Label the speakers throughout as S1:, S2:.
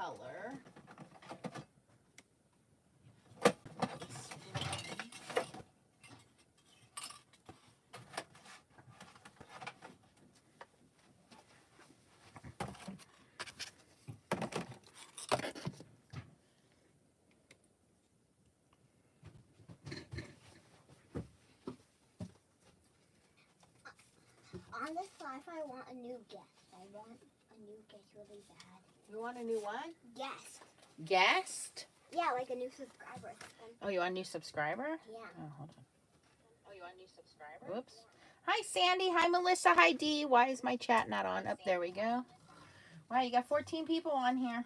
S1: color.
S2: On this life, I want a new guest. I want a new guest really bad.
S1: You want a new what?
S2: Guest.
S1: Guest?
S2: Yeah, like a new subscriber.
S1: Oh, you want a new subscriber?
S2: Yeah.
S1: Oh, hold on. Oh, you want a new subscriber? Whoops. Hi, Sandy. Hi, Melissa. Hi, Dee. Why is my chat not on? Up there we go. Wow, you got 14 people on here.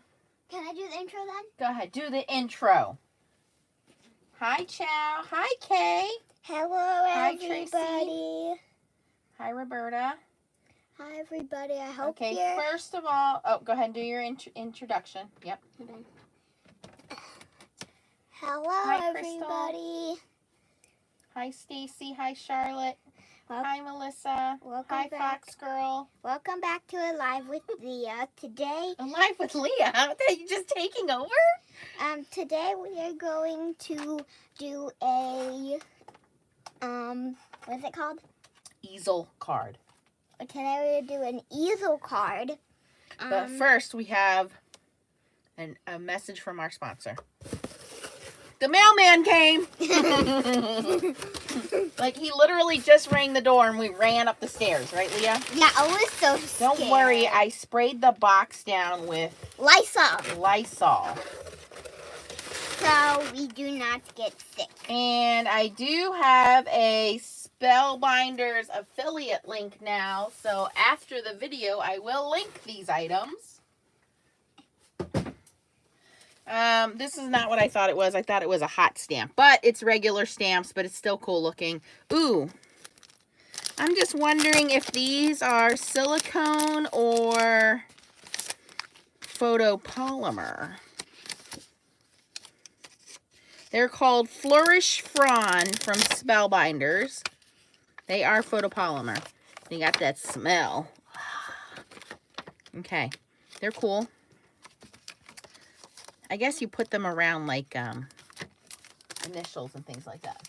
S2: Can I do the intro then?
S1: Go ahead. Do the intro. Hi, Chow. Hi, Kay.
S2: Hello,
S1: Hi,
S2: everybody.
S1: Tracy. Hi, Roberta.
S2: Hi, everybody. I hope
S1: Okay,
S2: you're...
S1: first of all, oh, go ahead and do your introduction. Yep.
S2: Hello,
S1: Hi, Crystal.
S2: everybody.
S1: Hi, Stacy. Hi, Charlotte. Hi, Melissa.
S2: Welcome
S1: Hi,
S2: back.
S1: Fox Girl.
S2: Welcome back to Alive with Leah. Today,
S1: Alive with Leah? Are you just taking over?
S2: today we are going to do a, what's it called?
S1: Easel card.
S2: Today we're going to do an easel card.
S1: But first, we have a message from our sponsor. The mailman came. Like, he literally just rang the door and we ran up the stairs. Right, Leah?
S2: Yeah, I was so scared.
S1: Don't worry. I sprayed the box down with
S2: Lysol.
S1: Lysol.
S2: So we do not get sick.
S1: And I do have a Spellbinders affiliate link now. So after the video, I will link these items. This is not what I thought it was. I thought it was a hot stamp, but it's regular stamps, but it's still cool looking. Ooh, I'm just wondering if these are silicone or photopolymer. They're called Flourish Fron from Spellbinders. They are photopolymer. They got that smell. Okay, they're cool. I guess you put them around like initials and things like that.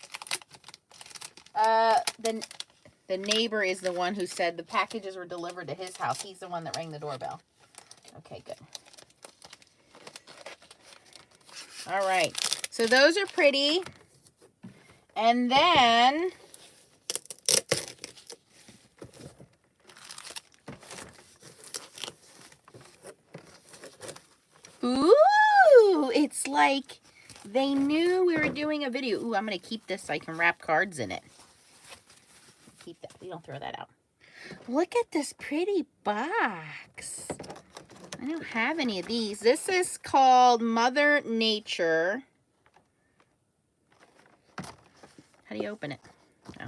S1: The neighbor is the one who said the packages were delivered to his house. He's the one that rang the doorbell. Okay, good. All right. So those are pretty. And then ooh, it's like they knew we were doing a video. Ooh, I'm going to keep this so I can wrap cards in it. Keep that. We don't throw that out. Look at this pretty box. I don't have any of these. This is called Mother Nature. How do you open it? Oh.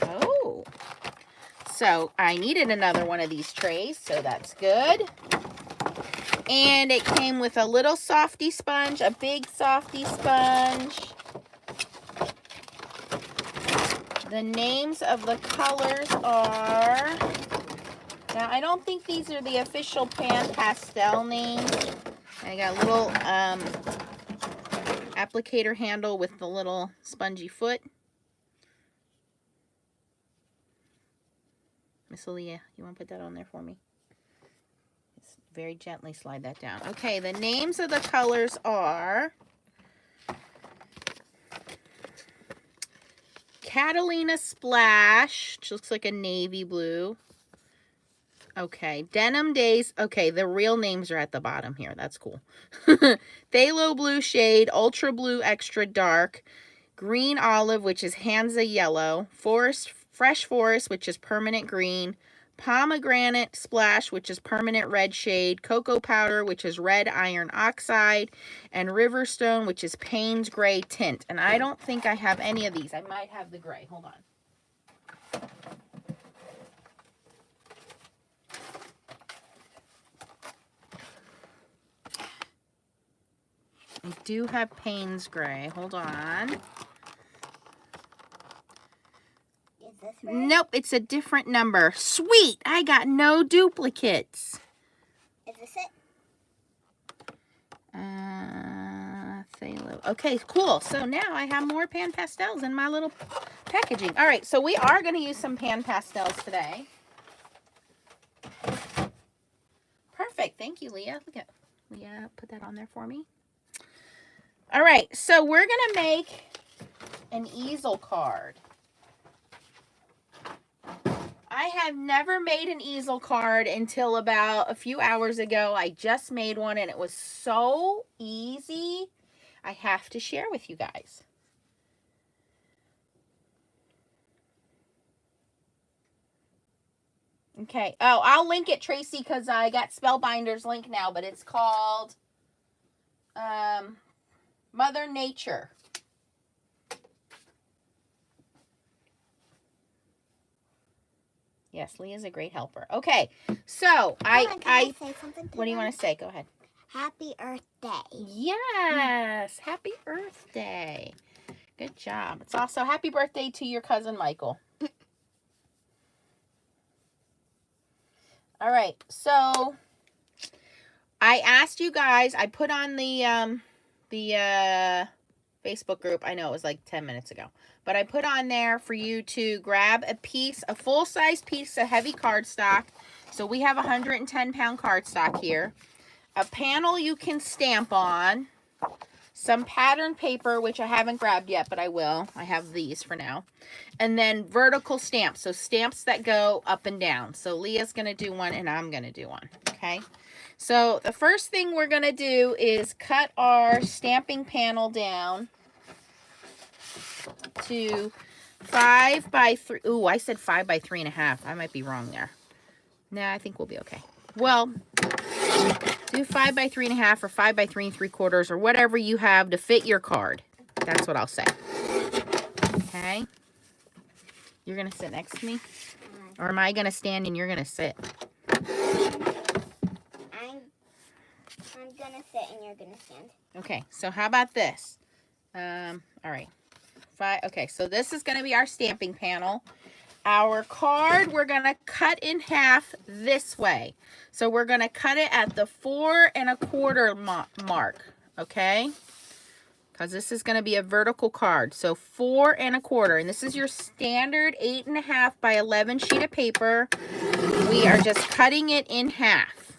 S1: Oh. So I needed another one of these trays, so that's good. And it came with a little softy sponge, a big softy sponge. The names of the colors are, now I don't think these are the official Pan Pastel names. I got a little applicator handle with the little spongy foot. Miss Aaliyah, you want to put that on there for me? Just very gently slide that down. Okay, the names of the colors are Catalina Splash, which looks like a navy blue. Okay, Denim Days. Okay, the real names are at the bottom here. That's cool. Phthalo Blue Shade, Ultra Blue Extra Dark, Green Olive, which is Hansa Yellow, Fresh Forest, which is Permanent Green, Pomegranate Splash, which is Permanent Red Shade, Cocoa Powder, which is Red Iron Oxide, and Riverstone, which is Payne's Gray Tint. And I don't think I have any of these. I might have the gray. Hold on. I do have Payne's Gray. Hold on.
S2: Is this right?
S1: Nope, it's a different number. Sweet! I got no duplicates.
S2: Is this it?
S1: Phthalo. Okay, cool. So now I have more pan pastels in my little packaging. All right, so we are going to use some pan pastels today. Perfect. Thank you, Leah. Look at Leah, put that on there for me. All right, so we're going to make an easel card. I have never made an easel card until about a few hours ago. I just made one and it was so easy. I have to share with you guys. Okay. Oh, I'll link it, Tracy, because I got Spellbinder's link now, but it's called Mother Nature. Yes, Leah's a great helper. Okay, so
S2: Can I say something to
S1: what do you
S2: them?
S1: want to say? Go ahead.
S2: Happy Earth Day.
S1: Yes, happy Earth Day. Good job. It's also happy birthday to your cousin Michael. All right, so I asked you guys, I put on the Facebook group. I know it was like 10 minutes ago, but I put on there for you to grab a full-size piece of heavy cardstock. So we have 110-pound cardstock here. A panel you can stamp on. Some pattern paper, which I haven't grabbed yet, but I will. I have these for now. And then vertical stamps, so stamps that go up and down. So Leah's going to do one and I'm going to do one, okay? So the first thing we're going to do is cut our stamping panel down to 5 by 3. Ooh, I said 5 by 3.5. I might be wrong there. Nah, I think we'll be okay. Well, do 5 by 3.5 or 5 by 3 3/4 or whatever you have to fit your card. That's what I'll say. Okay. You're going to sit next to me? Or am I going to stand and you're going to sit?
S2: I'm gonna sit and you're gonna stand.
S1: Okay, so how about this? All right. Okay, so this is going to be our stamping panel. Our card, we're going to cut in half this way. So we're going to cut it at the 4 1/4 mark, okay? Because this is going to be a vertical card. So 4 1/4, and this is your standard 8.5 by 11 sheet of paper. We are just cutting it in half.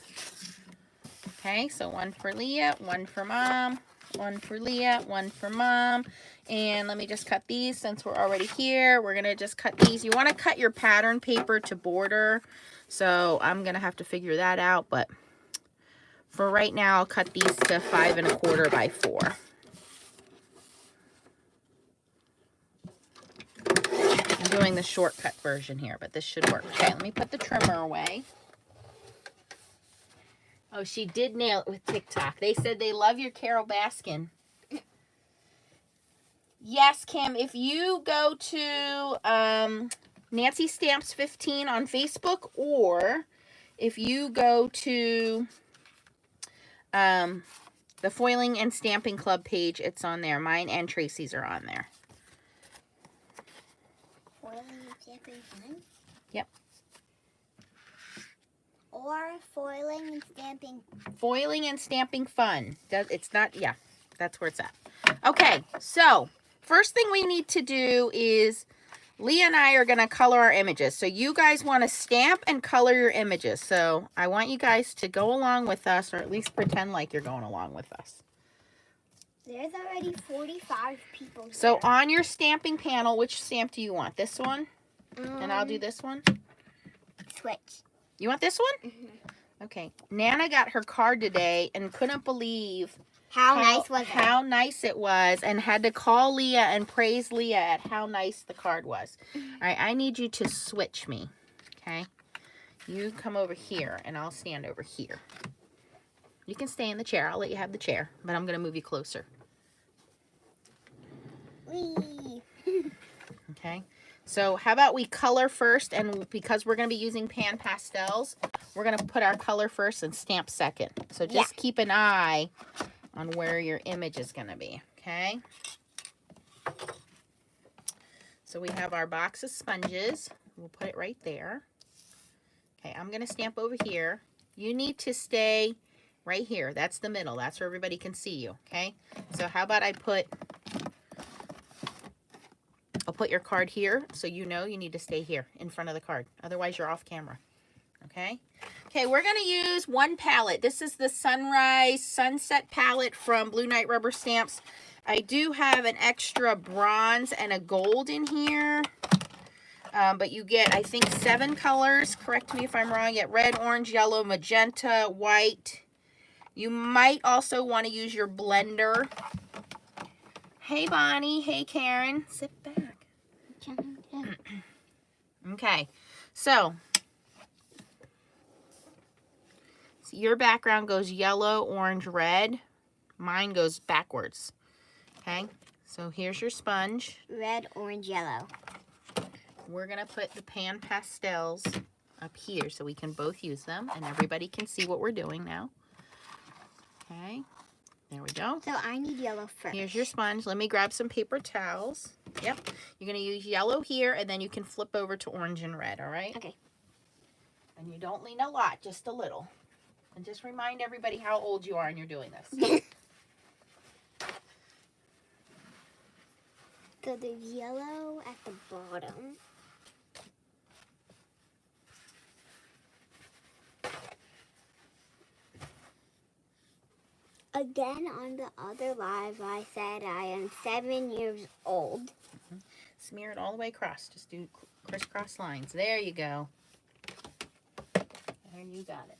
S1: Okay, so one for Leah, one for Mom, one for Leah, one for Mom. And let me just cut these since we're already here. We're going to just cut these. You want to cut your pattern paper to border. So I'm going to have to figure that out. But for right now, I'll cut these to 5 1/4 by 4. I'm doing the shortcut version here, but this should work. Okay, let me put the trimmer away. Oh, she did nail it with TikTok. They said they love your Carol Baskin. Yes, Kim, if you go to Nancy Stamps 15 on Facebook, or if you go to the Foiling and Stamping Club page, it's on there. Mine and Tracy's are on there.
S2: Foiling and stamping fun?
S1: Yep.
S2: Or foiling and stamping.
S1: Foiling and Stamping Fun. It's not, yeah, that's where it's at. Okay, so first thing we need to do is Leah and I are going to color our images. So you guys want to stamp and color your images. So I want you guys to go along with us, or at least pretend like you're going along with us.
S2: There's already 45 people here.
S1: So on your stamping panel, which stamp do you want? This one? And I'll do this one?
S2: Switch.
S1: You want this one?
S2: Mm-hmm.
S1: Okay. Nana got her card today and couldn't believe
S2: How nice was it?
S1: How nice it was, and had to call Leah and praise Leah at how nice the card was. All right, I need you to switch me, okay? You come over here, and I'll stand over here. You can stay in the chair. I'll let you have the chair, but I'm going to move you closer.
S2: Whee!
S1: Okay? So how about we color first, and because we're going to be using pan pastels, we're going to put our color first and stamp second. So just keep an eye on where your image is going to be, okay? So we have our box of sponges. We'll put it right there. Okay, I'm going to stamp over here. You need to stay right here. That's the middle. That's where everybody can see you, okay? So how about I'll put your card here so you know you need to stay here in front of the card. Otherwise, you're off camera, okay? Okay, we're going to use one palette. This is the Sunrise Sunset palette from Blue Night Rubber Stamps. I do have an extra bronze and a gold in here. But you get, I think, 7 colors. Correct me if I'm wrong. You get red, orange, yellow, magenta, white. You might also want to use your blender. Hey, Bonnie. Hey, Karen. Sit back. Okay. So your background goes yellow, orange, red. Mine goes backwards. Okay. So here's your sponge.
S2: Red, orange, yellow.
S1: We're going to put the pan pastels up here so we can both use them and everybody can see what we're doing now. Okay, there we go.
S2: So I need yellow first.
S1: Here's your sponge. Let me grab some paper towels. Yep, you're going to use yellow here and then you can flip over to orange and red, all right?
S2: Okay.
S1: And you don't lean a lot, just a little. And just remind everybody how old you are and you're doing this.
S2: So the yellow at the bottom. Again, on the other live, I said I am 7 years old.
S1: Mm-hmm. Smear it all the way across. Just do crisscross lines. There you go. There, you got it.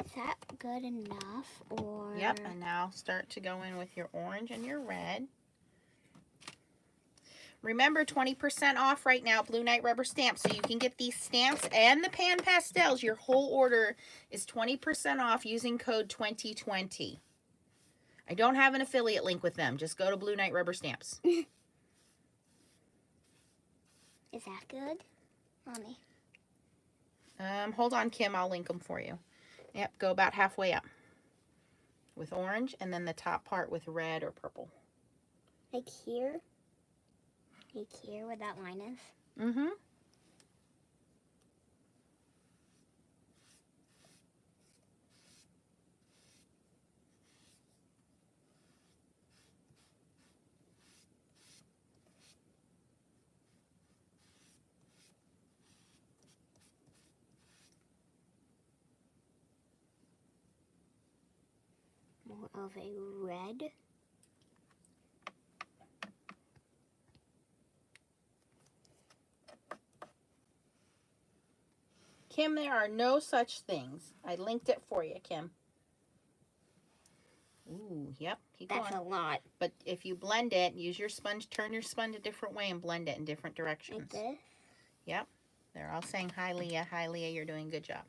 S2: Is that good enough, or?
S1: Yep, and now start to go in with your orange and your red. Remember, 20% off right now, Blue Night Rubber Stamps. So you can get these stamps and the pan pastels. Your whole order is 20% off using code 2020. I don't have an affiliate link with them. Just go to Blue Night Rubber Stamps.
S2: Is that good, Mommy?
S1: Hold on, Kim. I'll link them for you. Yep, go about halfway up with orange and then the top part with red or purple.
S2: Like here? Like here where that line is?
S1: Mm-hmm.
S2: More of a red.
S1: Kim, there are no such things. I linked it for you, Kim. Ooh, yep. Keep
S2: That's
S1: going.
S2: a lot.
S1: But if you blend it, use your sponge, turn your sponge a different way and blend it in different directions.
S2: Like this?
S1: Yep. They're all saying, hi, Leah. Hi, Leah. You're doing a good job.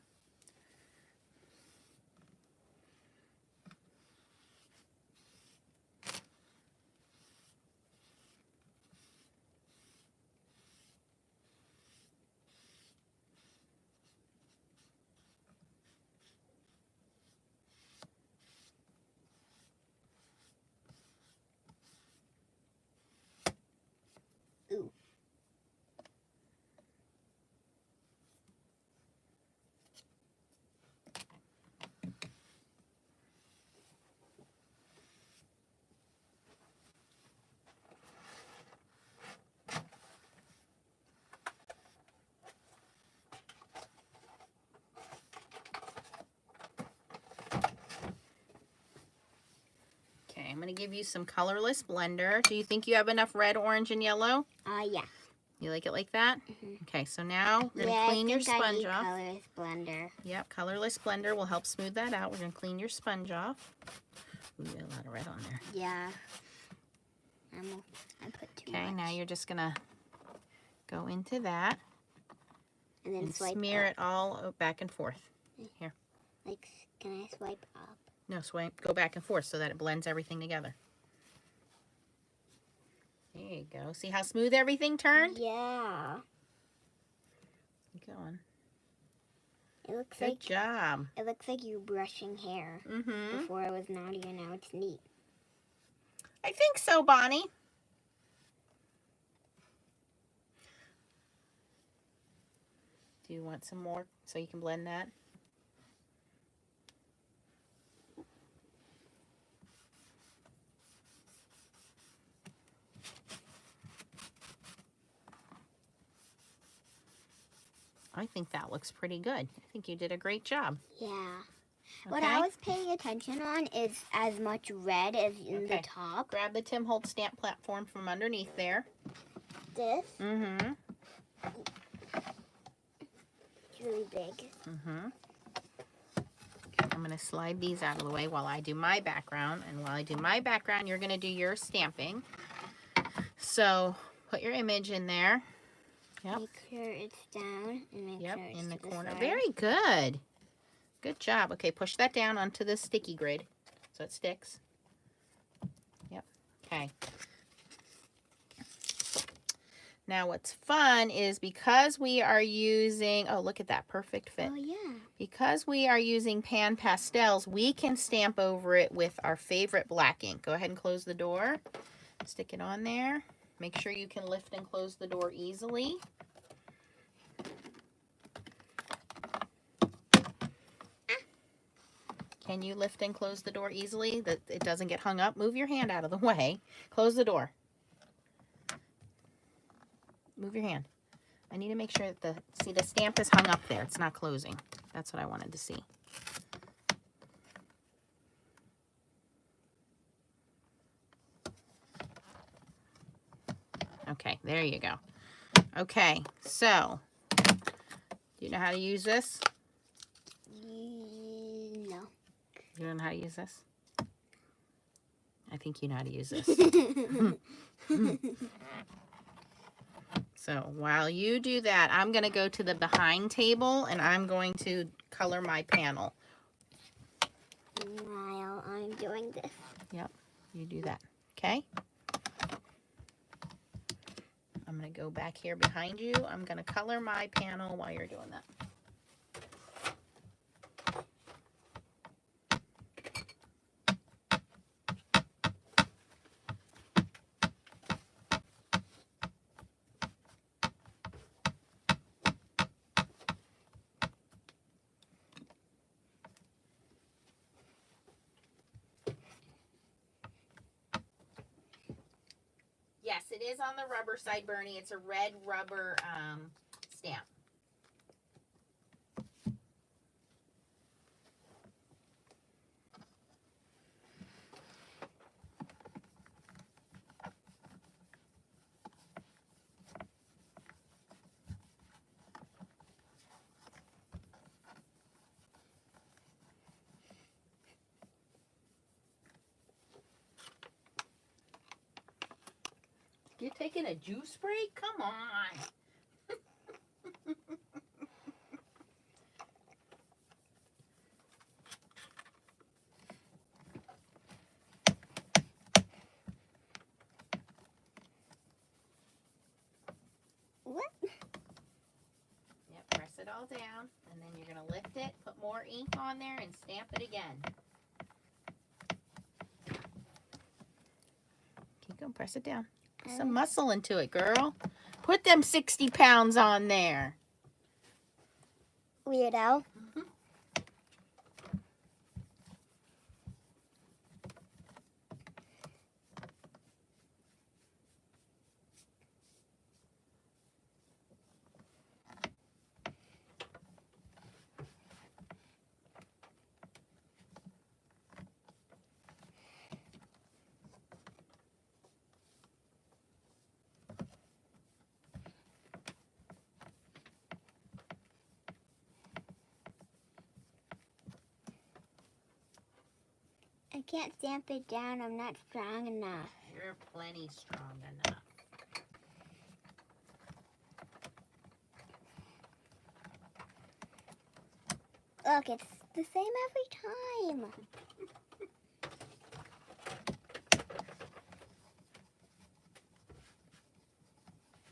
S2: Ooh.
S1: Okay, I'm going to give you some colorless blender. Do you think you have enough red, orange, and yellow?
S2: Yeah.
S1: You like it like that?
S2: Mm-hmm.
S1: Okay, so now we're going to clean your sponge off.
S2: Colorless blender.
S1: Yep, colorless blender will help smooth that out. We're going to clean your sponge off. Ooh, you got a lot of red on there.
S2: Yeah. I put too much.
S1: Okay, now you're just going to go into that
S2: and then
S1: smear it all back and forth. Here.
S2: Like, can I swipe up?
S1: No, swipe. Go back and forth so that it blends everything together. There you go. See how smooth everything turned?
S2: Yeah.
S1: You going.
S2: It looks
S1: Good
S2: like
S1: job.
S2: it looks like you're brushing hair.
S1: Mm-hmm.
S2: Before it was naughty and now it's neat.
S1: I think so, Bonnie. Do you want some more so you can blend that? I think that looks pretty good. I think you did a great job.
S2: Yeah.
S1: Okay?
S2: What I was paying attention on is as much red as in the
S1: Okay.
S2: top.
S1: Grab the Tim Holtz stamp platform from underneath there.
S2: This
S1: Mm-hmm.
S2: is really big.
S1: Mm-hmm. I'm going to slide these out of the way while I do my background. And while I do my background, you're going to do your stamping. So put your image in there. Yep.
S2: Make sure it's down and make
S1: Yep,
S2: sure it's
S1: in the
S2: to
S1: corner.
S2: side.
S1: Very good. Good job. Okay, push that down onto the sticky grid so it sticks. Yep. Okay. Now what's fun is because we are using, oh, look at that, perfect fit.
S2: Oh, yeah.
S1: Because we are using pan pastels, we can stamp over it with our favorite black ink. Go ahead and close the door. Stick it on there. Make sure you can lift and close the door easily. Can you lift and close the door easily that it doesn't get hung up? Move your hand out of the way. Close the door. Move your hand. I need to make sure that the stamp is hung up there. It's not closing. That's what I wanted to see. Okay, there you go. Okay, so, do you know how to use this?
S2: No.
S1: You don't know how to use this? I think you know how to use this. So while you do that, I'm going to go to the behind table and I'm going to color my panel.
S2: While I'm doing this.
S1: Yep, you do that. Okay? I'm going to go back here behind you. I'm going to color my panel while you're doing that. Yes, it is on the rubber side, Bernie. It's a red rubber stamp. You taking a juice break? Come on.
S2: What?
S1: Yep, press it all down, and then you're going to lift it, put more ink on there, and stamp it again. Keep going, press it down. Put some muscle into it, girl. Put them 60 pounds on there.
S2: Weirdo. I can't stamp it down. I'm not strong enough.
S1: You're plenty strong enough.
S2: Look, it's the same every time.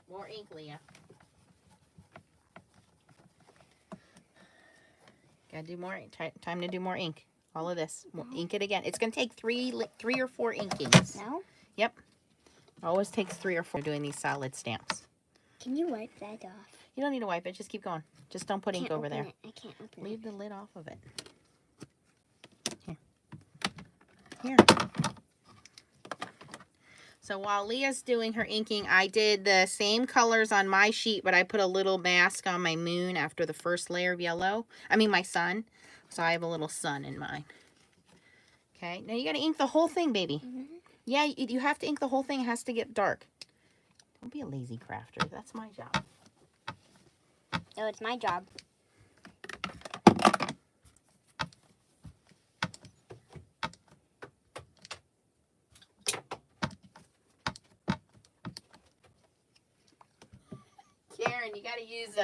S1: More ink, Leah. Gotta do more. Time to do more ink. All of this. Ink it again. It's gonna take three or four inkings.
S2: No?
S1: Yep. Always takes 3 or 4 doing these solid stamps.
S2: Can you wipe that off?
S1: You don't need to wipe it. Just keep going. Just don't put ink over there.
S2: I can't open
S1: Leave
S2: it.
S1: the lid off of it. Here. So while Leah's doing her inking, I did the same colors on my sheet, but I put a little mask on my moon after the first layer of yellow. I mean my sun. So I have a little sun in mine. Okay. Now you got to ink the whole thing, baby.
S2: Mm-hmm.
S1: Yeah, you have to ink the whole thing. It has to get dark. Don't be a lazy crafter. That's my job.
S2: No, it's my job.
S1: Karen, you got to use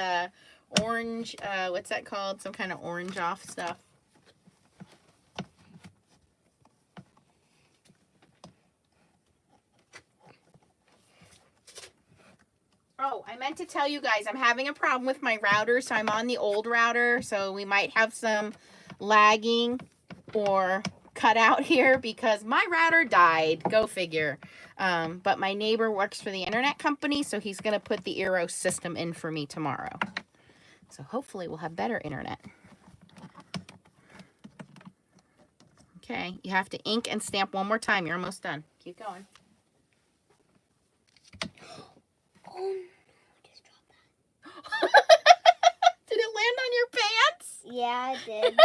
S1: orange, what's that called? Some kind of orange off stuff. Oh, I meant to tell you guys, I'm having a problem with my router, so I'm on the old router, so we might have some lagging or cut out here because my router died. Go figure. But my neighbor works for the internet company, so he's going to put the Eero system in for me tomorrow. So hopefully we'll have better internet. Okay, you have to ink and stamp one more time. You're almost done. Keep going.
S2: Oh, just dropped
S1: Did it land on your pants?
S2: that. Yeah, it did.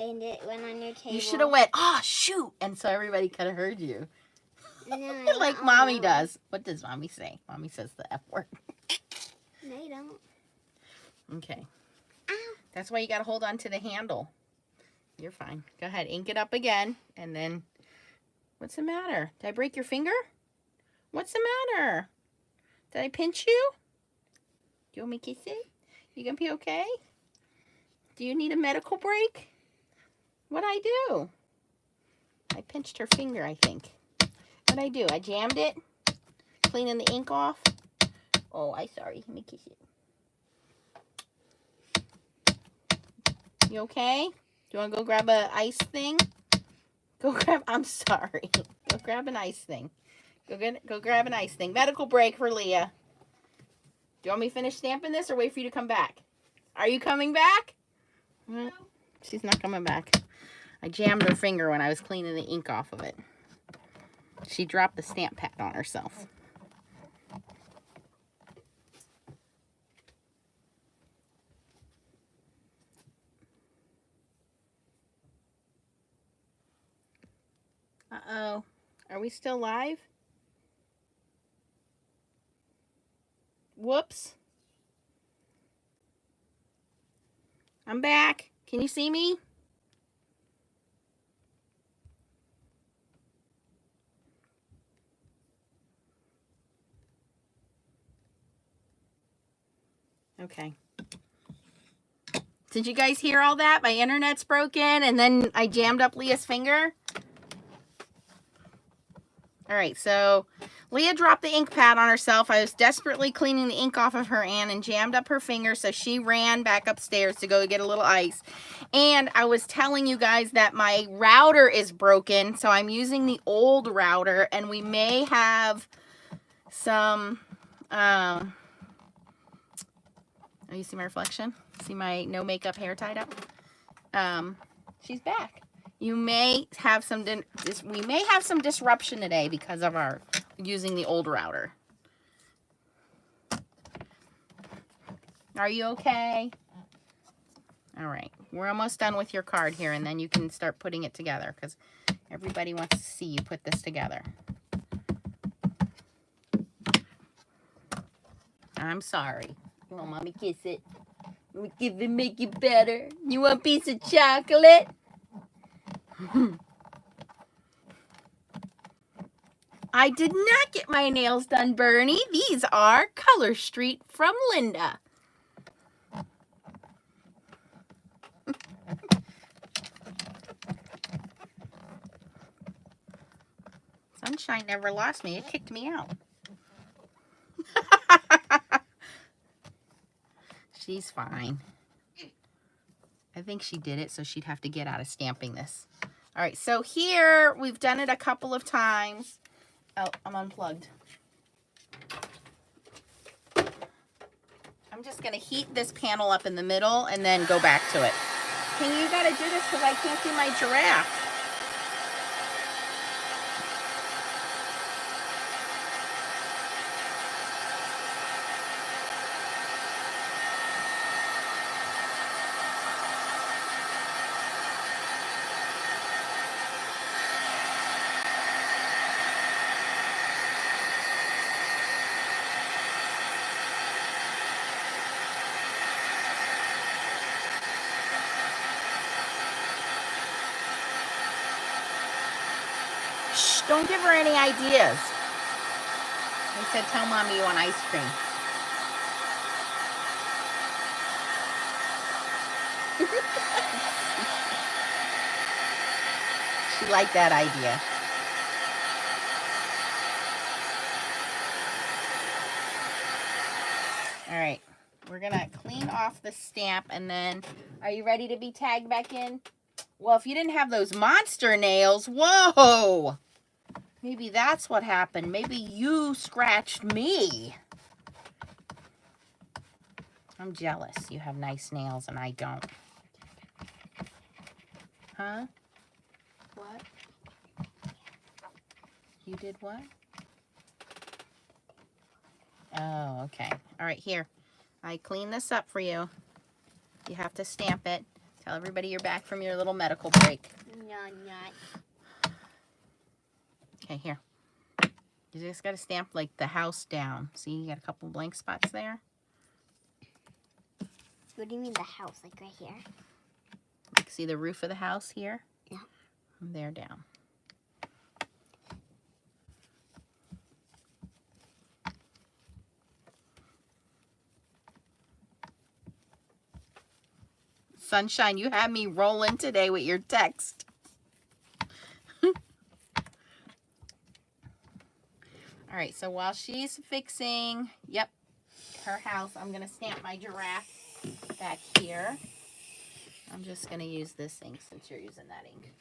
S2: And it went on your table.
S1: You should have went, oh, shoot. And so everybody could have heard you.
S2: No,
S1: Like Mommy does. What does Mommy say? Mommy says the F word.
S2: No, you don't.
S1: Okay.
S2: Ow.
S1: That's why you got to hold on to the handle. You're fine. Go ahead. Ink it up again. And then, what's the matter? Did I break your finger? What's the matter? Did I pinch you? Do you want me to kiss it? You gonna be okay? Do you need a medical break? What'd I do? I pinched her finger, I think. What'd I do? I jammed it? Cleaning the ink off? Oh, I'm sorry. Let me kiss it. You okay? Do you want to go grab a ice thing? Go grab, I'm sorry. Go grab an ice thing. Go grab an ice thing. Medical break for Leah. Do you want me to finish stamping this or wait for you to come back? Are you coming back? No. She's not coming back. I jammed her finger when I was cleaning the ink off of it. She dropped the stamp pad on herself. Uh-oh. Are we still live? Whoops. I'm back. Can you see me? Okay. Did you guys hear all that? My internet's broken and then I jammed up Leah's finger. All right, so Leah dropped the ink pad on herself. I was desperately cleaning the ink off of her hand and jammed up her finger, so she ran back upstairs to go get a little ice. And I was telling you guys that my router is broken, so I'm using the old router, and we may have some... Oh, you see my reflection? See my no makeup hair tied up? She's back. You may have some, we may have some disruption today because of our using the old router. Are you okay? All right, we're almost done with your card here, and then you can start putting it together because everybody wants to see you put this together. I'm sorry. You want mommy kiss it? Give it, make it better. You want a piece of chocolate? I did not get my nails done, Bernie. These are Color Street from Linda. Sunshine never lost me. It kicked me out. She's fine. I think she did it so she'd have to get out of stamping this. All right, so here we've done it a couple of times. Oh, I'm unplugged. I'm just gonna heat this panel up in the middle and then go back to it. You gotta do this because I can't do my giraffe. Shh, don't give her any ideas. I said, tell Mommy you want ice cream. She liked that idea. All right, we're gonna clean off the stamp and then, are you ready to be tagged back in? Well, if you didn't have those monster nails, whoa! Maybe that's what happened. Maybe you scratched me. I'm jealous. You have nice nails and I don't. Huh? What? You did what? Oh, okay. All right, here. I cleaned this up for you. You have to stamp it. Tell everybody you're back from your little medical break.
S2: No, not.
S1: Okay, here. You just got to stamp like the house down. See, you got a couple blank spots there.
S2: What do you mean the house? Like right here?
S1: See the roof of the house here?
S2: Yeah.
S1: From there down. Sunshine, you had me rolling today with your text. All right, so while she's fixing, yep, her house, I'm going to stamp my giraffe back here. I'm just going to use this ink since you're using that ink.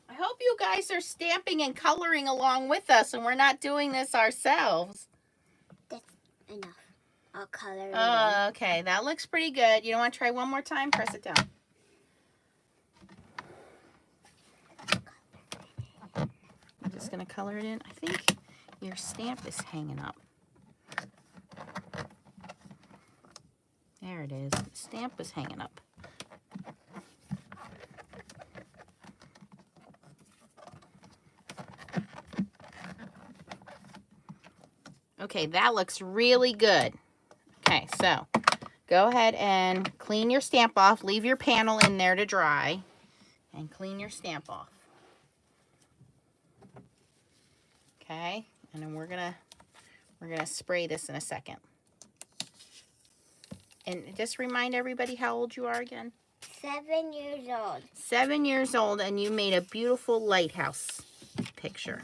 S1: I hope you guys are stamping and coloring along with us and we're not doing this ourselves.
S2: That's enough. I'll color it
S1: Oh, okay. That looks pretty good. You don't want to try one more time? Press it down. I'm just going to color it in. I think your stamp is hanging up. There it is. The stamp is hanging up. Okay, that looks really good. Okay, so go ahead and clean your stamp off. Leave your panel in there to dry and clean your stamp off. Okay, and then we're gonna spray this in a second. And just remind everybody how old you are again.
S2: 7 years old.
S1: 7 years old, and you made a beautiful lighthouse picture.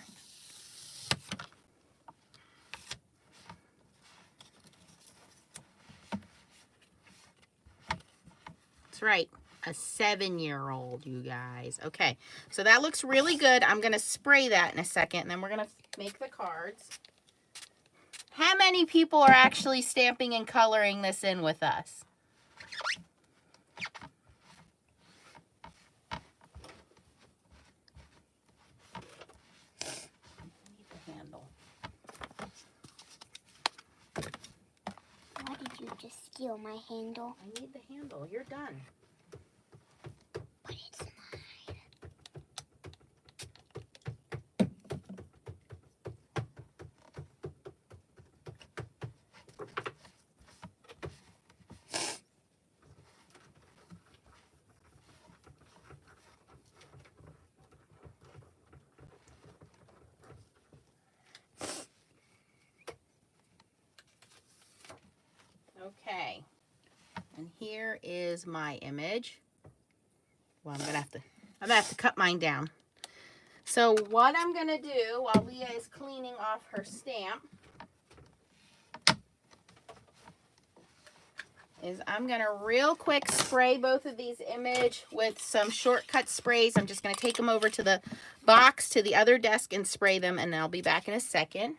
S1: That's right, a 7-year-old, you guys. Okay, so that looks really good. I'm gonna spray that in a second, and then we're gonna make the cards. How many people are actually stamping and coloring this in with us?
S2: What did you just steal my handle.
S1: I need the handle. You're done.
S2: But it's mine.
S1: Okay. And here is my image. Well, I'm gonna have to cut mine down. So what I'm gonna do while Leah is cleaning off her stamp is I'm gonna real quick spray both of these image with some shortcut sprays. I'm just gonna take them over to the box to the other desk and spray them, and I'll be back in a second.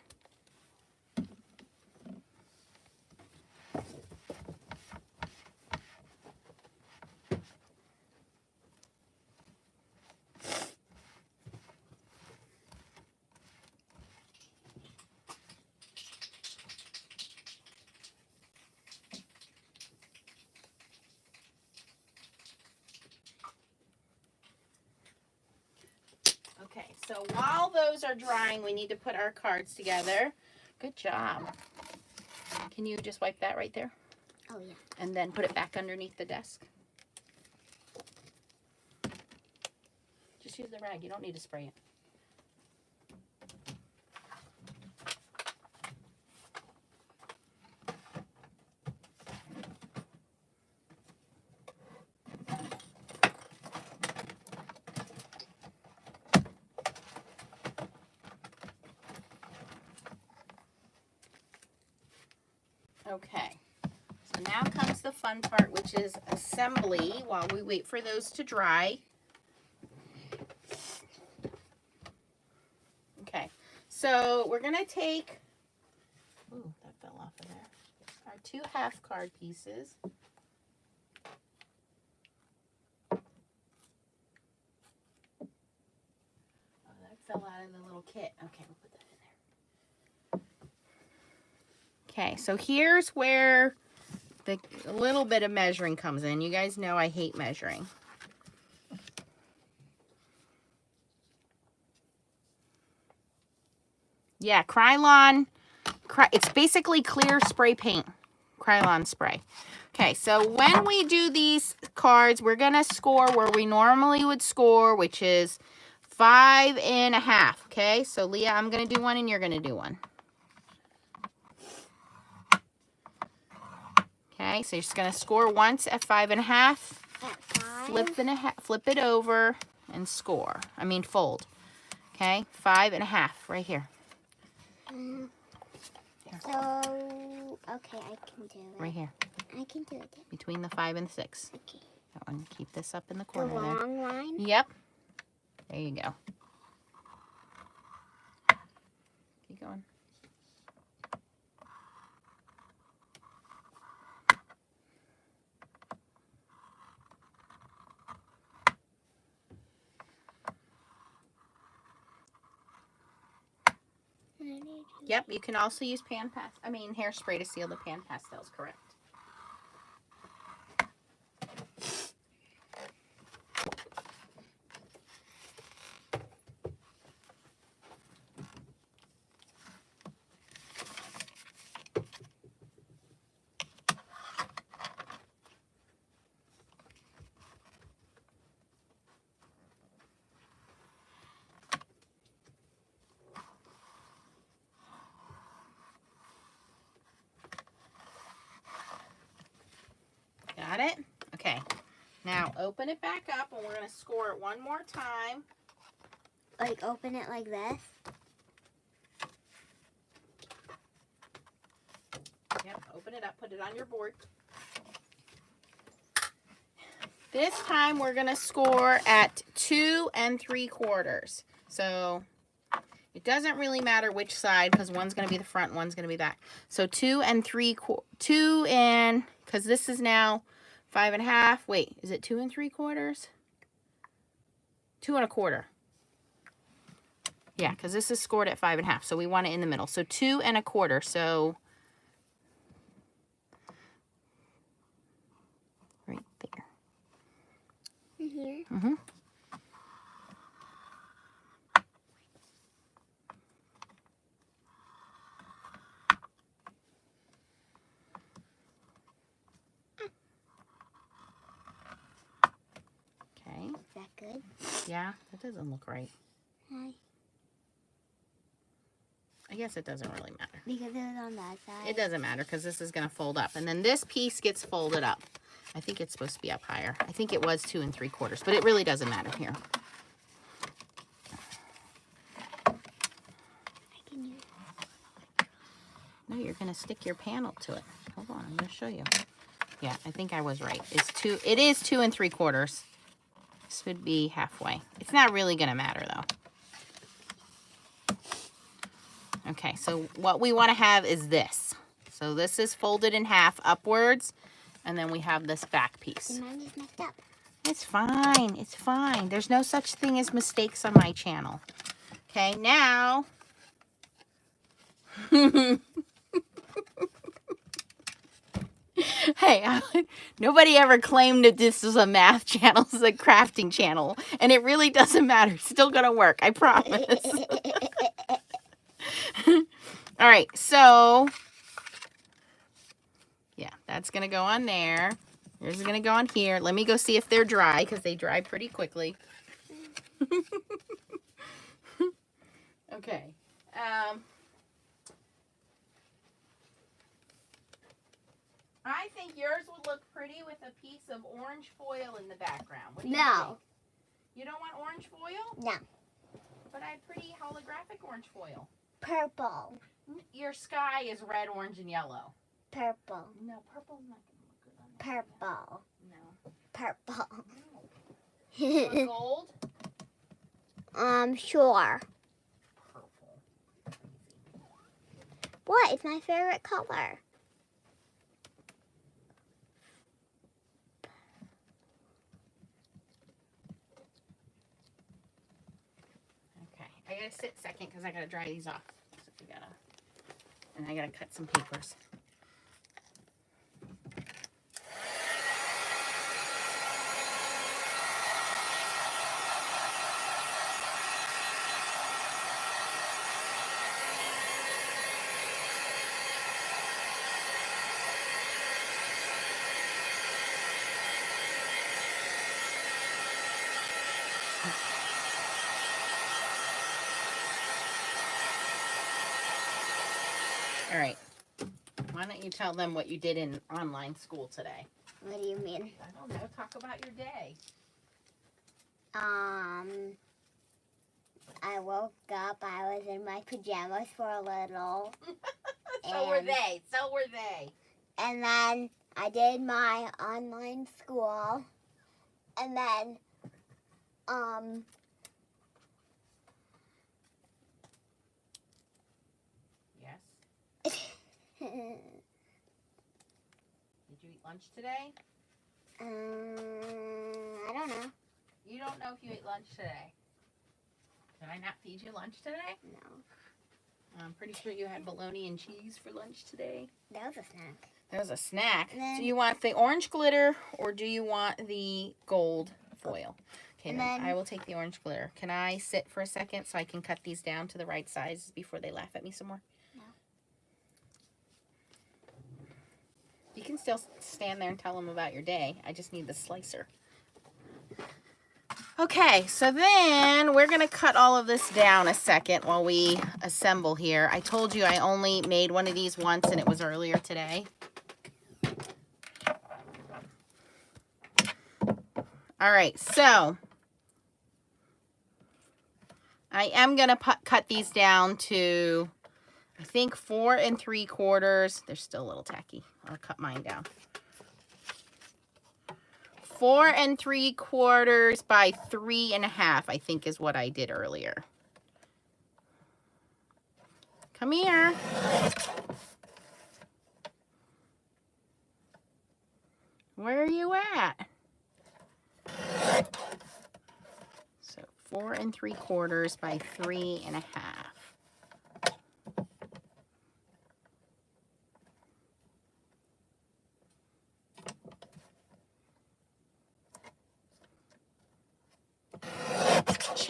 S1: Okay, so while those are drying, we need to put our cards together. Good job. Can you just wipe that right there?
S2: Oh, yeah.
S1: And then put it back underneath the desk. Just use the rag. You don't need to spray it. Okay, so now comes the fun part, which is assembly while we wait for those to dry. Okay, so we're going to take, ooh, that fell off of there, our 2 half card pieces. Oh, that fell out of the little kit. Okay, we'll put that in there. Okay, so here's where a little bit of measuring comes in. You guys know I hate measuring. Yeah, Krylon, it's basically clear spray paint, Krylon spray. Okay, so when we do these cards, we're going to score where we normally would score, which is 5.5. Okay, so Leah, I'm going to do one and you're going to do one. Okay, so you're just going to score once at 5.5.
S2: At 5?
S1: Flip it over and score. I mean fold. Okay, 5.5 right here.
S2: So, okay, I can do it.
S1: Right here.
S2: I can do it.
S1: Between the 5 and 6.
S2: Okay.
S1: That one, keep this up in the
S2: The
S1: corner there.
S2: long line?
S1: Yep. There you go. Keep going. Yep, you can also use hairspray to seal the pan pastels, correct. Got it? Okay. Now open it back up and we're going to score it one more time.
S2: Like open it like this?
S1: Yep, open it up, put it on your board. This time we're going to score at 2 3/4. So it doesn't really matter which side because one's going to be the front, one's going to be back. So 2 3/4, because this is now 5.5. Wait, is it 2 3/4? 2 1/4. Yeah, because this is scored at 5.5, so we want it in the middle. So 2 1/4. So
S2: here?
S1: Mm-hmm. Okay.
S2: Is that good?
S1: Yeah, that doesn't look right.
S2: Hi.
S1: I guess it doesn't really matter.
S2: Because it was on that side.
S1: It doesn't matter because this is going to fold up. And then this piece gets folded up. I think it's supposed to be up higher. I think it was 2 3/4, but it really doesn't matter here.
S2: I can use it.
S1: No, you're going to stick your panel to it. Hold on, I'm going to show you. Yeah, I think I was right. It is 2 3/4. This would be halfway. It's not really going to matter though. Okay, so what we want to have is this. So this is folded in half upwards, and then we have this back piece.
S2: And mine is messed up.
S1: It's fine. It's fine. There's no such thing as mistakes on my channel. Okay, now. Hey, nobody ever claimed that this is a math channel. This is a crafting channel. And it really doesn't matter. It's still going to work. I promise. All right, so. Yeah, that's going to go on there. Yours is going to go on here. Let me go see if they're dry because they dry pretty quickly. Okay. I think yours would look pretty with a piece of orange foil in the background. What do you think? You don't want orange foil?
S2: No.
S1: But I have pretty holographic orange foil.
S2: Purple.
S1: Your sky is red, orange, and yellow.
S2: Purple.
S1: No, purple's not going to look good on that.
S2: Purple.
S1: No.
S2: Purple.
S1: You want gold?
S2: Sure.
S1: Purple.
S2: What? It's my favorite color.
S1: Okay, I gotta sit second because I gotta dry these off. So and I gotta cut some papers. All right. Why don't you tell them what you did in online school today?
S2: What do you mean?
S1: I don't know. Talk about your day.
S2: I woke up. I was in my pajamas for a little.
S1: So were they. So were they.
S2: And then I did my online school. And then,
S1: Yes. Did you eat lunch today?
S2: I don't know.
S1: You don't know if you ate lunch today. Did I not feed you lunch today?
S2: No.
S1: I'm pretty sure you had bologna and cheese for lunch today.
S2: That was a snack.
S1: That was a snack.
S2: Then,
S1: do you want the orange glitter or do you want the gold foil? Okay,
S2: and
S1: then
S2: then
S1: I will take the orange glitter. Can I sit for a second so I can cut these down to the right size before they laugh at me some more?
S2: No.
S1: You can still stand there and tell them about your day. I just need the slicer. Okay, so then we're going to cut all of this down a second while we assemble here. I told you I only made one of these once and it was earlier today. All right, so I am going to cut these down to, I think, 4 3/4. They're still a little tacky. I'll cut mine down. 4 3/4 by 3 1/2, I think is what I did earlier. Come here. Where are you at? So 4 3/4 by 3 1/2.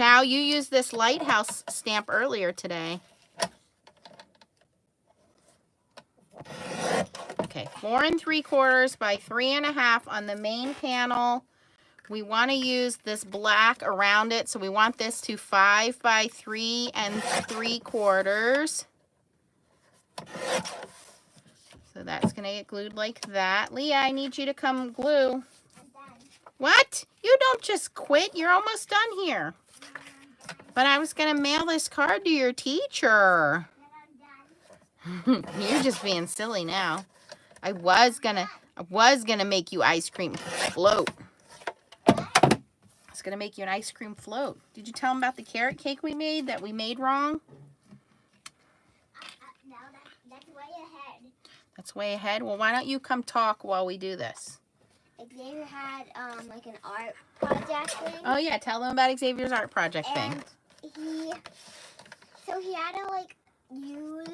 S1: Chow, you used this lighthouse stamp earlier today. Okay, 4 3/4 by 3 1/2 on the main panel. We want to use this black around it, so we want this to 5 by 3 3/4. So that's going to get glued like that. Leah, I need you to come glue.
S2: I'm done.
S1: What? You don't just quit. You're almost done here. But I was going to mail this card to your teacher.
S2: Then I'm done.
S1: You're just being silly now. I was gonna make you ice cream float. I was gonna make you an ice cream float. Did you tell him about the carrot cake we made that we made wrong?
S2: No, that's way ahead.
S1: That's way ahead. Well, why don't you come talk while we do this?
S2: Xavier had like an art project thing.
S1: Oh yeah, tell them about Xavier's art project thing.
S2: And he had to like use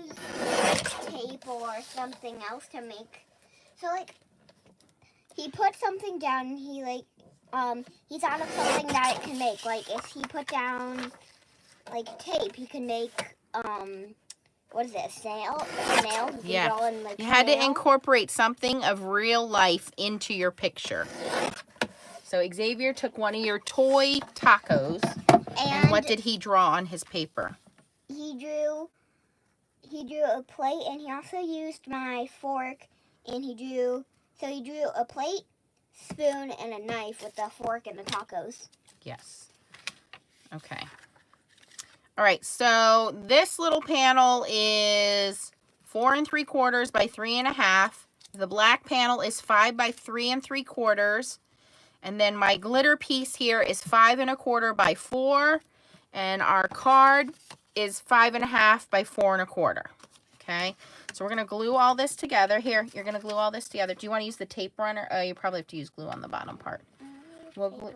S2: tape or something else to make. So like he put something down and he thought of something that it can make. Like if he put down like tape, he can make what is it, a snail?
S1: Yeah.
S2: Draw in, like,
S1: You had to
S2: snail.
S1: incorporate something of real life into your picture. So Xavier took one of your toy tacos, and what did he draw on his paper?
S2: He drew a plate, and he also used my fork, and he drew a plate, spoon, and a knife with the fork and the tacos.
S1: Yes. Okay. All right, so this little panel is 4 3/4 by 3 1/2. The black panel is 5 by 3 3/4. And then my glitter piece here is 5 1/4 by 4. And our card is 5 1/2 by 4 1/4. Okay, so we're going to glue all this together. Here, you're going to glue all this together. Do you want to use the tape runner? You probably have to use glue on the bottom part. Well, glue.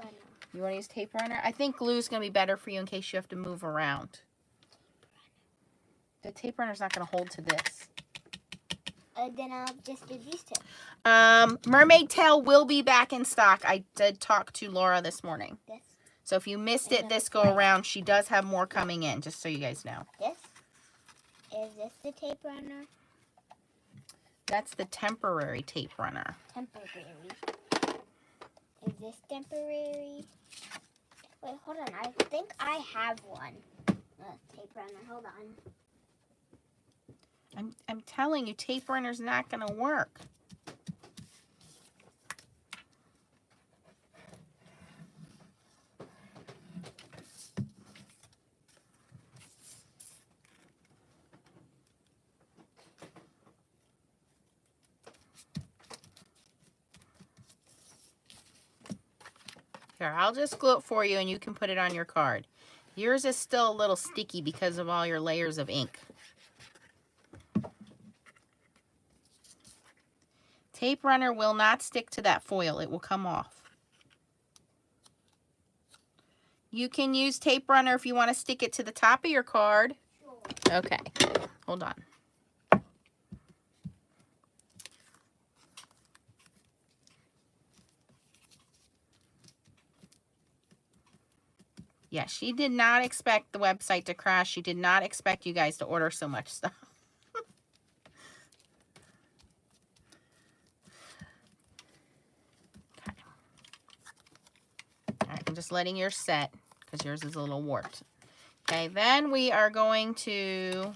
S1: You want to use tape runner? I think glue is going to be better for you in case you have to move around. The tape runner is not going to hold to this.
S2: Then I'll just do these two.
S1: Mermaid tail will be back in stock. I did talk to Laura this morning.
S2: This.
S1: So if you missed it this go around, she does have more coming in, just so you guys know.
S2: This? Is this the tape runner?
S1: That's the temporary tape runner.
S2: Temporary. Is this temporary? Wait, hold on. I think I have one. Tape runner. Hold on.
S1: I'm telling you, tape runner's not going to work. Here, I'll just glue it for you and you can put it on your card. Yours is still a little sticky because of all your layers of ink. Tape runner will not stick to that foil. It will come off. You can use tape runner if you want to stick it to the top of your card. Sure. Okay, hold on. Yeah, she did not expect the website to crash. She did not expect you guys to order so much stuff. Okay. All right, I'm just letting yours set because yours is a little warped. Okay, then we are going to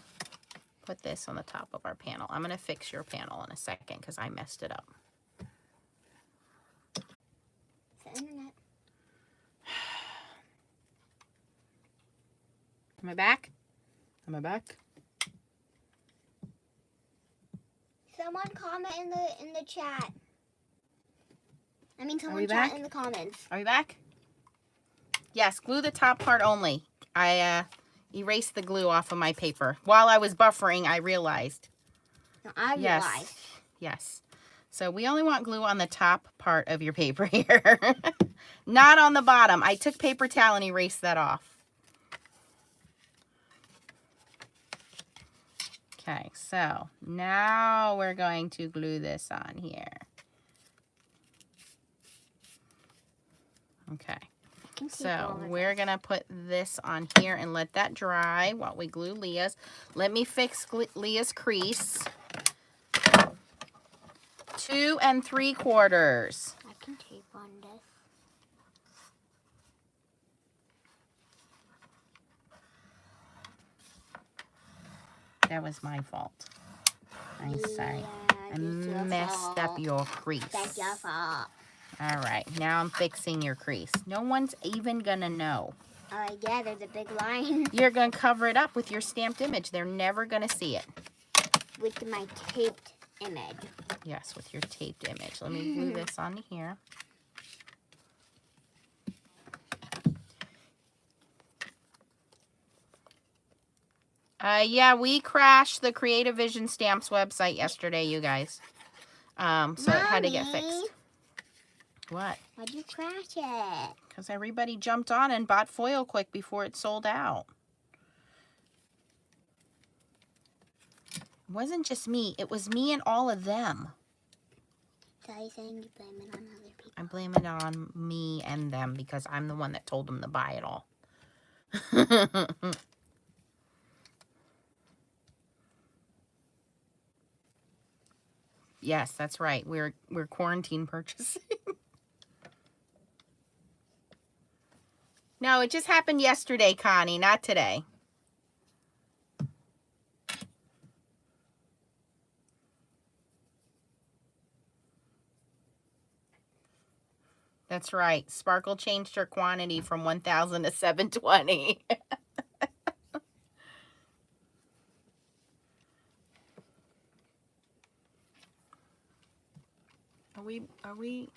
S1: put this on the top of our panel. I'm going to fix your panel in a second because I messed it up.
S2: The internet.
S1: Am I back? Am I back?
S2: Someone comment in the chat. I mean, someone
S1: we
S2: chat
S1: back?
S2: in the comments.
S1: Are we back? Yes, glue the top part only. I erased the glue off of my paper. While I was buffering, I realized.
S2: No, I realized.
S1: Yes. So we only want glue on the top part of your paper here. Not on the bottom. I took paper towel and erased that off. Okay, so now we're going to glue this on here. Okay.
S2: can tape
S1: So
S2: over
S1: we're
S2: this.
S1: going to put this on here and let that dry while we glue Leah's. Let me fix Leah's crease. 2 3/4.
S2: I can tape on this.
S1: That was my fault. I'm sorry. I
S2: it's your
S1: messed up
S2: fault.
S1: your crease.
S2: That's your fault.
S1: All right, now I'm fixing your crease. No one's even gonna know.
S2: Oh yeah, there's a big line.
S1: You're gonna cover it up with your stamped image. They're never gonna see it.
S2: With my taped image.
S1: Yes, with your taped image. Let me glue this onto here. Yeah, we crashed the Creative Vision Stamps website yesterday, you guys. So it had to get fixed. What?
S2: Why'd you crash it?
S1: Because everybody jumped on and bought foil quick before it sold out. It wasn't just me. It was me and all of them.
S2: So you're saying you blame it on other people?
S1: I blame it on me and them because I'm the one that told them to buy it all. Yes, that's right. We're quarantine purchasing. No, it just happened yesterday, Connie, not today. That's right. Sparkle changed her quantity from 1,000 to 720. Are we,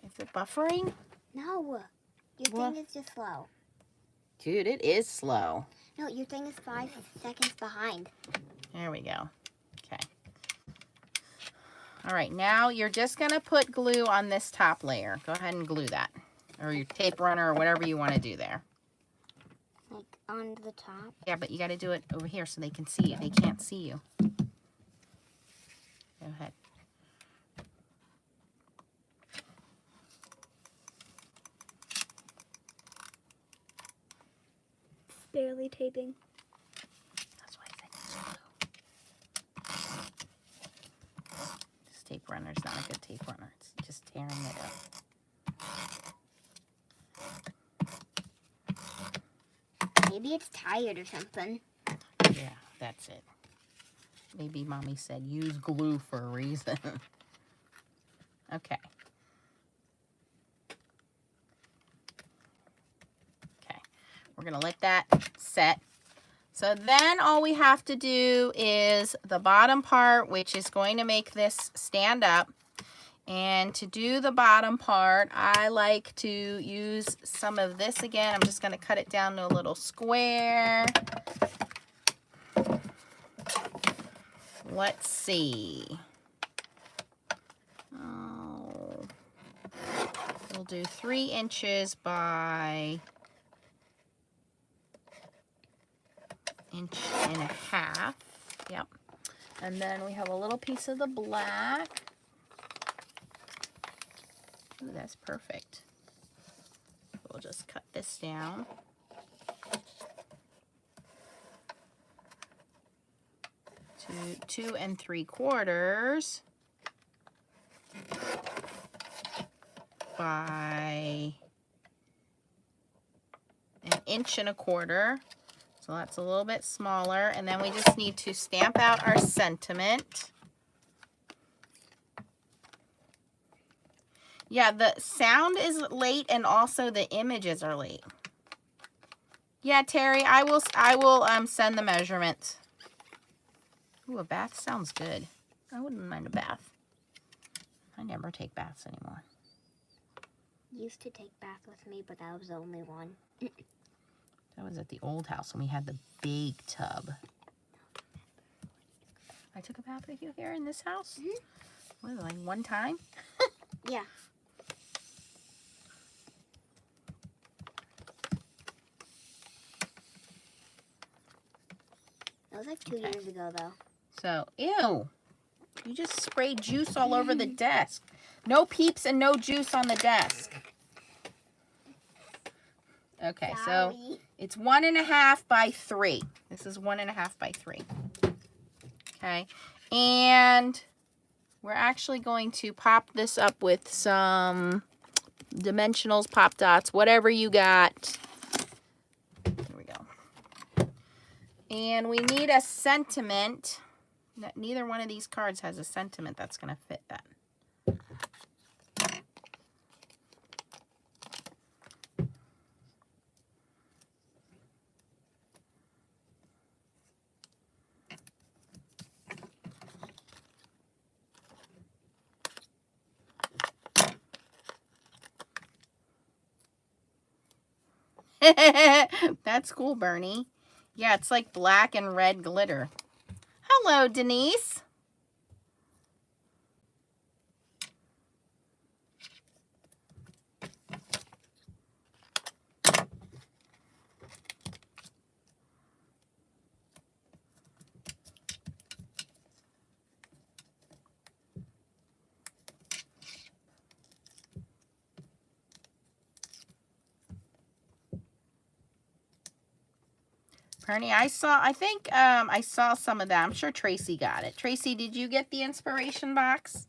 S1: is it buffering?
S2: No, your
S1: What?
S2: thing is just slow.
S1: Dude, it is slow.
S2: No, your thing is 5 seconds behind.
S1: There we go. Okay. All right, now you're just going to put glue on this top layer. Go ahead and glue that. Or your tape runner or whatever you want to do there.
S2: Like on the top?
S1: Yeah, but you got to do it over here so they can see you. They can't see you. Go ahead.
S2: Barely taping.
S1: That's why I said use glue. This tape runner's not a good tape runner. It's just tearing it up.
S2: Maybe it's tired or something.
S1: Yeah, that's it. Maybe Mommy said use glue for a reason. Okay. Okay. We're going to let that set. So then all we have to do is the bottom part, which is going to make this stand up. And to do the bottom part, I like to use some of this again. I'm just going to cut it down to a little square. Let's see. Oh, we'll do 3 inches by 1.5 inches. Yep. And then we have a little piece of the black. Ooh, that's perfect. We'll just cut this down. To 2 3/4 by 1.25 inches. So that's a little bit smaller. And then we just need to stamp out our sentiment. Yeah, the sound is late and also the images are late. Yeah, Terry, I will send the measurements. Ooh, a bath sounds good. I wouldn't mind a bath. I never take baths anymore.
S2: Used to take bath with me, but I was the only one.
S1: That was at the old house when we had the big tub. I took a bath with you here in this house? Mm-hmm. What, like one time?
S2: Yeah. That was like 2 years ago, though.
S1: So, ew. You just sprayed juice all over the desk. No peeps and no juice on the desk. Okay, so
S2: Sorry.
S1: it's 1.5 by 3. This is 1.5 by 3. Okay, and we're actually going to pop this up with some dimensionals, pop dots, whatever you got. Here we go. And we need a sentiment. Neither one of these cards has a sentiment that's going to fit that. That's cool, Bernie. Yeah, it's like black and red glitter. Hello, Denise. Bernie, I think I saw some of that. I'm sure Tracy got it. Tracy, did you get the inspiration box?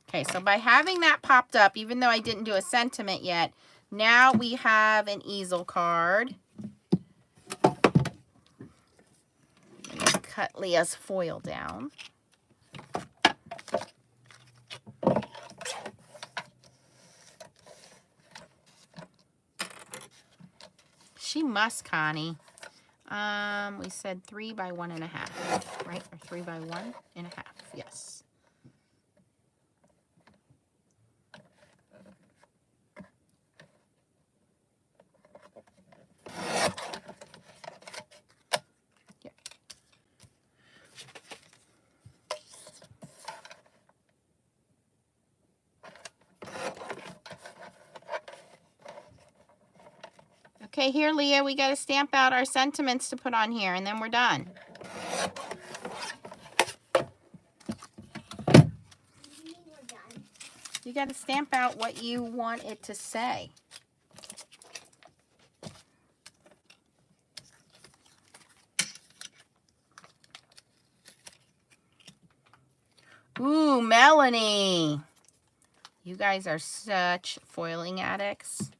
S1: Okay, so by having that popped up, even though I didn't do a sentiment yet, now we have an easel card. Cut Leah's foil down. She must, Connie. We said 3 by 1.5, right? Or 3 by 1.5, yes. Yep. Okay, here, Leah, we got to stamp out our sentiments to put on here, and then we're done. You got to stamp out what you want it to say. Ooh, Melanie. You guys are such foiling addicts.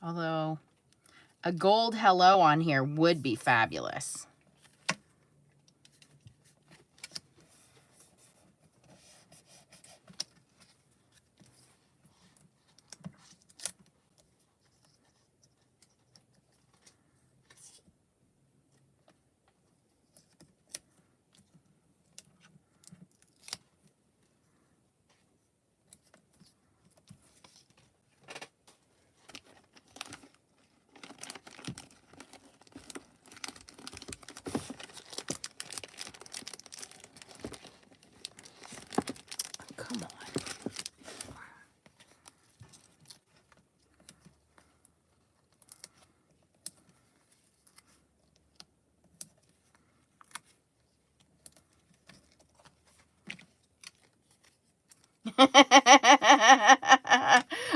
S1: Although a gold hello on here would be fabulous. Come on.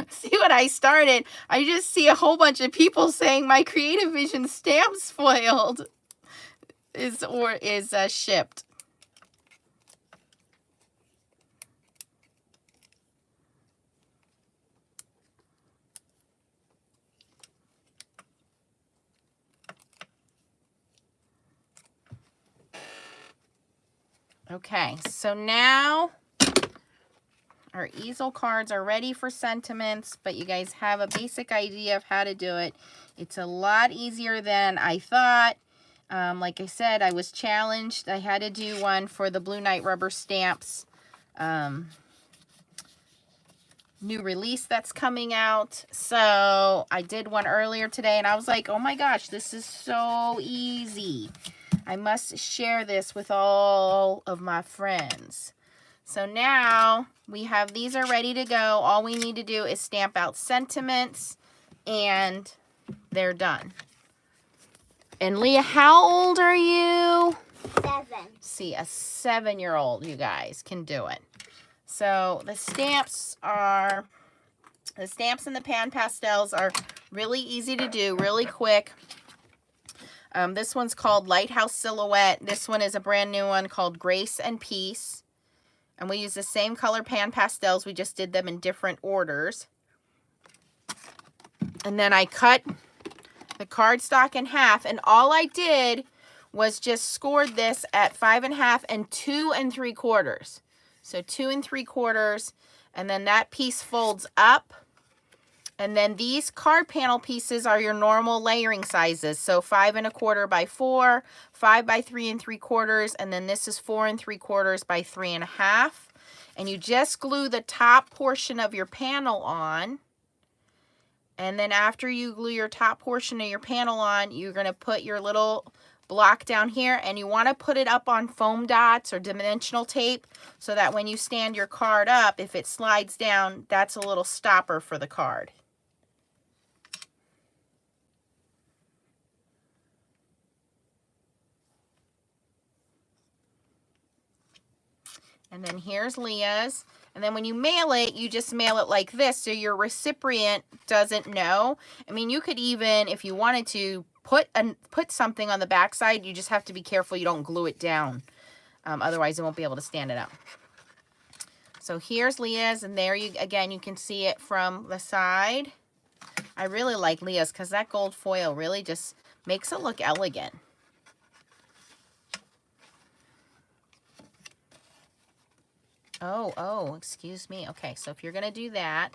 S1: See what I started? I just see a whole bunch of people saying my Creative Vision stamps foiled is shipped. Okay, so now our easel cards are ready for sentiments, but you guys have a basic idea of how to do it. It's a lot easier than I thought. Like I said, I was challenged. I had to do one for the Blue Night Rubber Stamps new release that's coming out. So I did one earlier today, and I was like, oh my gosh, this is so easy. I must share this with all of my friends. So now we have these are ready to go. All we need to do is stamp out sentiments, and they're done. And Leah, how old are you?
S2: 7.
S1: See, a 7-year-old, you guys, can do it. So the stamps and the pan pastels are really easy to do, really quick. This one's called Lighthouse Silhouette. This one is a brand new one called Grace and Peace. And we use the same color pan pastels. We just did them in different orders. And then I cut the cardstock in half. And all I did was just scored this at 5 1/2 and 2 3/4. So 2 3/4. And then that piece folds up. And then these card panel pieces are your normal layering sizes. So 5 1/4 by 4, 5 by 3 3/4, and then this is 4 3/4 by 3 1/2. And you just glue the top portion of your panel on. And then after you glue your top portion of your panel on, you're going to put your little block down here, and you want to put it up on foam dots or dimensional tape so that when you stand your card up, if it slides down, that's a little stopper for the card. And then here's Leah's. And then when you mail it, you just mail it like this so your recipient doesn't know. I mean, you could even, if you wanted to, put something on the back side. You just have to be careful you don't glue it down. Otherwise, it won't be able to stand it up. So here's Leah's, and there you again, you can see it from the side. I really like Leah's because that gold foil really just makes it look elegant. Oh, excuse me. Okay, so if you're going to do that,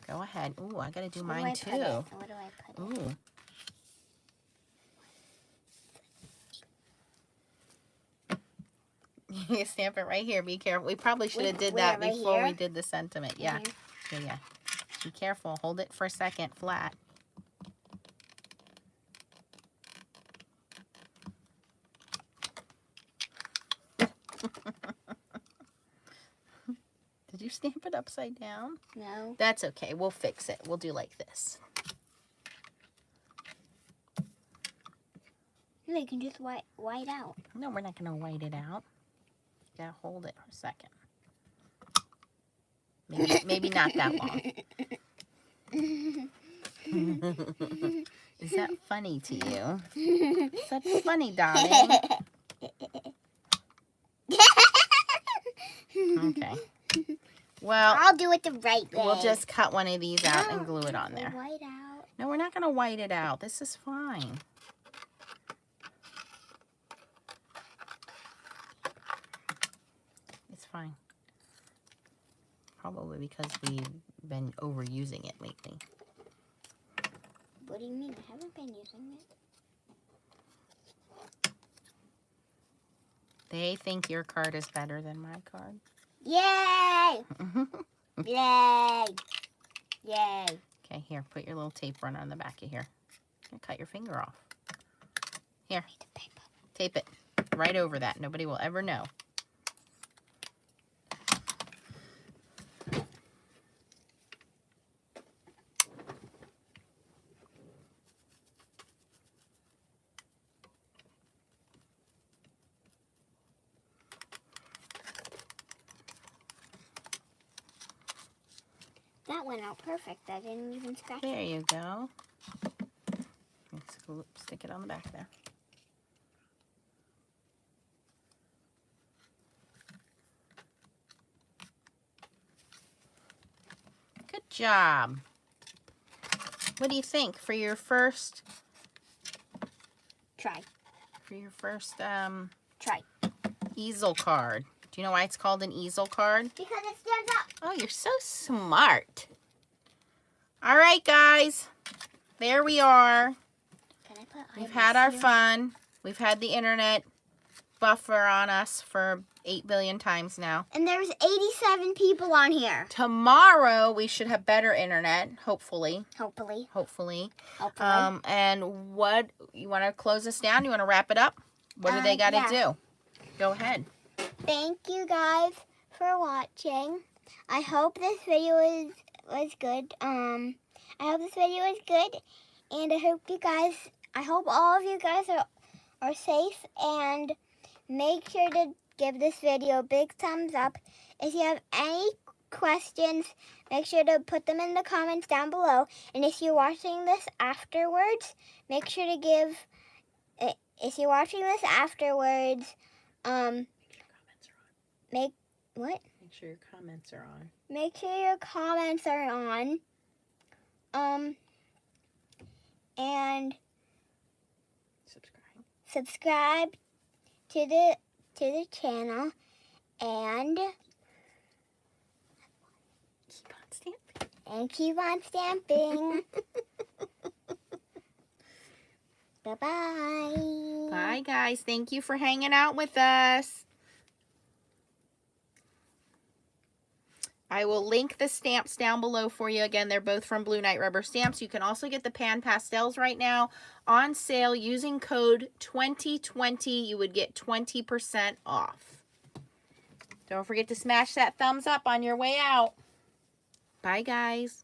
S1: go ahead. Ooh, I got to do mine too.
S2: Where do I put it?
S1: Ooh. You stamp it right here. Be careful. We probably should have did that
S2: right
S1: before
S2: here?
S1: we did the sentiment. Yeah. Yeah. Be careful. Hold it for a second flat. Did you stamp it upside down?
S2: No.
S1: That's okay. We'll fix it. We'll do like this.
S2: No, you can just white out.
S1: No, we're not going to white it out. You got to hold it for a second. Maybe not that long. Is that funny to you? Such funny, darling. Okay. Well,
S2: I'll do it the right way.
S1: we'll just cut one of these out and glue it on there.
S2: White out.
S1: No, we're not going to white it out. This is fine. It's fine. Probably because we've been overusing it lately.
S2: What do you mean? I haven't been using it.
S1: They think your card is better than my card.
S2: Yay! Yay! Yay!
S1: Okay, here, put your little tape runner on the back of here. You're gonna cut your finger off. Here, tape it right over that. Nobody will ever know.
S2: That went out perfect. I didn't even scratch
S1: There
S2: it.
S1: you go. Stick it on the back there. Good job. What do you think for your first
S2: Try. Try.
S1: easel card? Do you know why it's called an easel card?
S2: Because it stands up.
S1: Oh, you're so smart. All right, guys. There we are.
S2: Can I put
S1: We've had our fun. We've had the internet buffer on us for 8 billion times now.
S2: And there's 87 people on here.
S1: Tomorrow, we should have better internet, hopefully.
S2: Hopefully.
S1: And what, you want to close this down? You want to wrap it up? What do they got to do? Go ahead.
S2: Thank you guys for watching. I hope this video was good. I hope this video was good, and I hope you guys I hope all of you guys are safe, and make sure to give this video a big thumbs up. If you have any questions, make sure to put them in the comments down below. And if you're watching this afterwards, make sure to give, if you're watching this afterwards, make, what?
S1: Make sure your comments are on.
S2: Make sure your comments are on. And subscribe to the channel, and keep on stamping. Bye-bye.
S1: Bye, guys. Thank you for hanging out with us. I will link the stamps down below for you. Again, they're both from Blue Night Rubber Stamps. You can also get the Pan Pastels right now on sale using code 2020. You would get 20% off. Don't forget to smash that thumbs up on your way out. Bye, guys.